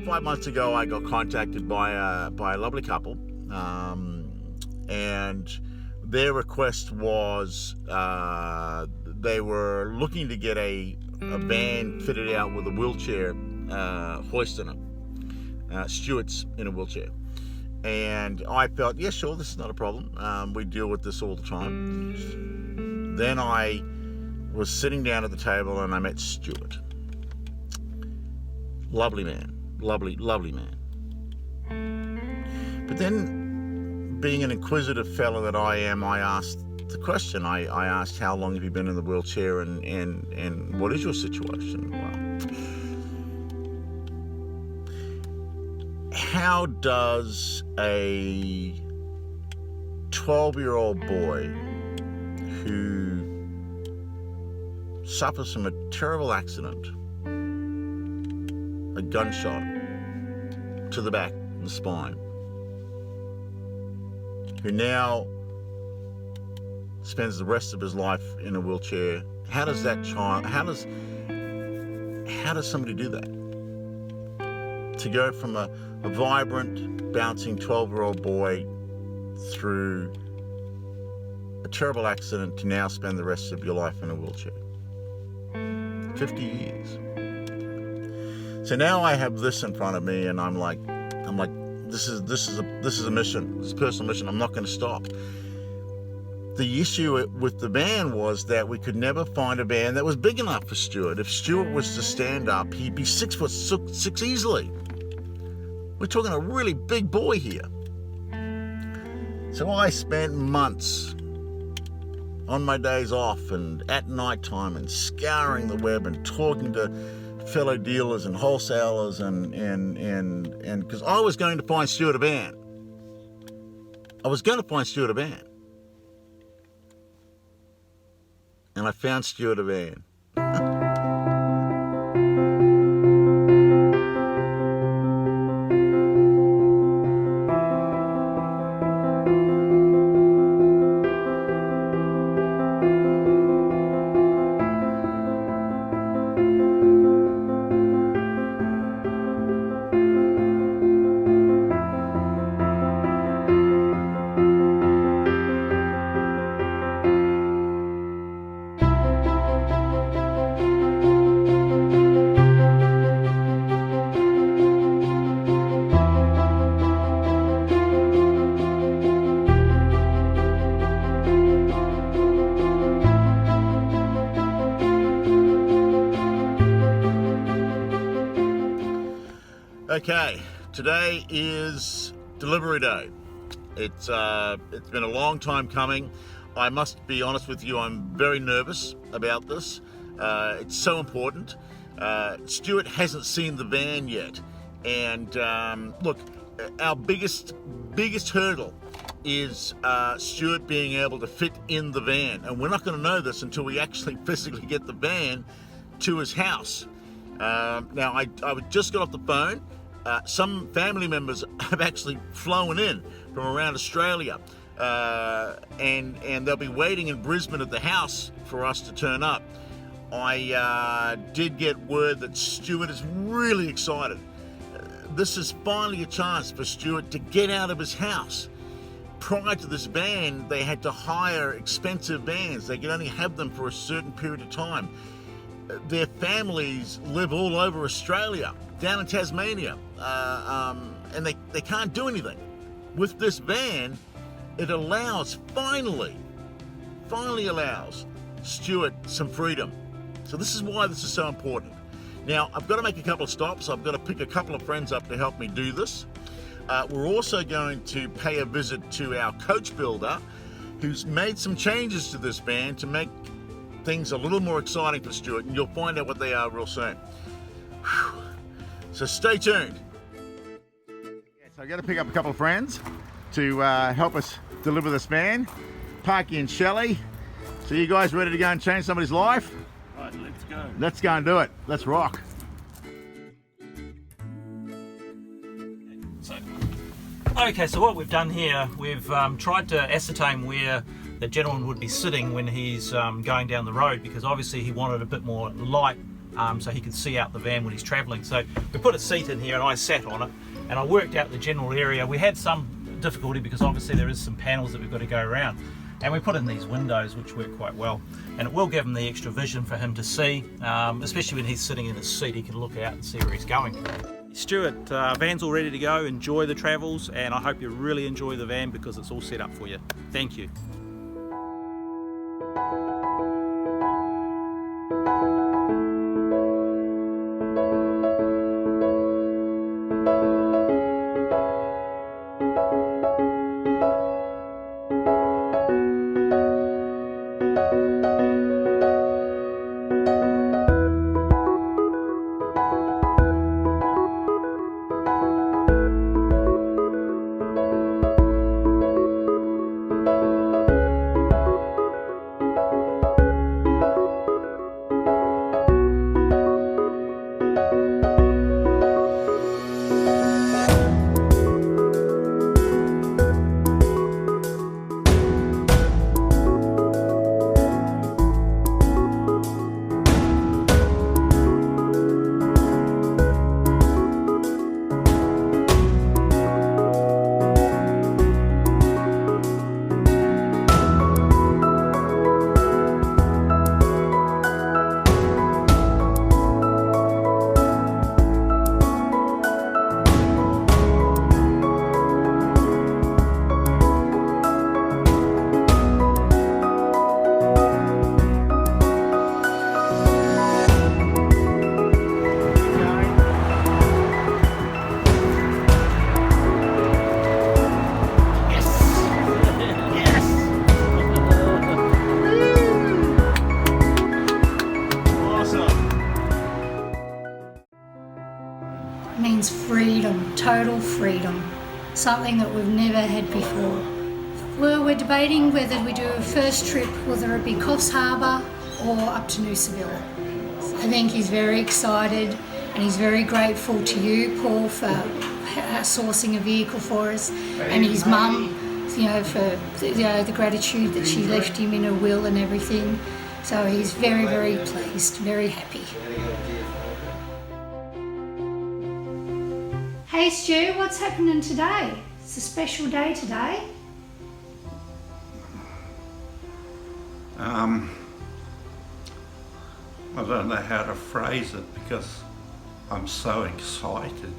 5 months ago, I got contacted by a lovely couple, and their request was they were looking to get a van fitted out with a wheelchair hoist in it. Stewart's in a wheelchair. And I felt, yeah, sure, this is not a problem. We deal with this all the time. Then I was sitting down at the table and I met Stewart. Lovely man. Lovely man. But then, being an inquisitive fellow that I am, I asked the question. I asked, how long have you been in the wheelchair and what is your situation? Well, how does a 12-year-old boy who suffers from a terrible accident, a gunshot to the back and the spine, who now spends the rest of his life in a wheelchair, how does somebody do that? To go from a vibrant, bouncing 12-year-old boy through a terrible accident to now spend the rest of your life in a wheelchair. 50 years. So now I have this in front of me, and I'm like, this is a mission. This is a personal mission. I'm not going to stop. The issue with the van was that we could never find a van that was big enough for Stewart. If Stewart was to stand up, he'd be 6'6" easily. We're talking a really big boy here. So I spent months on my days off and at night time and scouring the web and talking to fellow dealers and wholesalers and because I was going to find Stewart a van. And I found Stewart a van. Okay, today is delivery day. It's been a long time coming. I must be honest with you, I'm very nervous about this. It's so important. Stewart hasn't seen the van yet. And look, our biggest hurdle is Stewart being able to fit in the van. And we're not going to know this until we actually physically get the van to his house. Now, I just got off the phone. Some family members have actually flown in from around Australia, and they'll be waiting in Brisbane at the house for us to turn up. I did get word that Stewart is really excited. This is finally a chance for Stewart to get out of his house. Prior to this van, they had to hire expensive vans. They could only have them for a certain period of time. Their families live all over Australia, down in Tasmania, and they can't do anything. With this van, it finally allows Stewart some freedom. So this is why this is so important. Now, I've got to make a couple of stops. I've got to pick a couple of friends up to help me do this. We're also going to pay a visit to our coach builder, who's made some changes to this van to make things a little more exciting for Stewart, and you'll find out what they are real soon. Whew. So stay tuned. So I've got to pick up a couple of friends to help us deliver this van. Parky and Shelley. So you guys ready to go and change somebody's life? Right, let's go. Let's go and do it. Let's rock. So what we've done here, we've tried to ascertain where the gentleman would be sitting when he's going down the road, because obviously he wanted a bit more light so he could see out the van when he's travelling. So we put a seat in here and I sat on it and I worked out the general area. We had some difficulty because obviously there is some panels that we've got to go around, and we put in these windows which work quite well, and it will give him the extra vision for him to see, especially when he's sitting in his seat. He can look out and see where he's going. Stewart, van's all ready to go. Enjoy the travels, and I hope you really enjoy the van because it's all set up for you. Thank you. Means freedom, total freedom, something that we've never had before. We're debating whether we do a first trip, whether it be Coffs Harbour or up to Noosaville. I think he's very excited and he's very grateful to you, Paul, for sourcing a vehicle for us, and his mum, for the gratitude that she left him in her will and everything. So he's very, very pleased, very happy. Hey Stu, what's happening today? It's a special day today. I don't know how to phrase it because I'm so excited.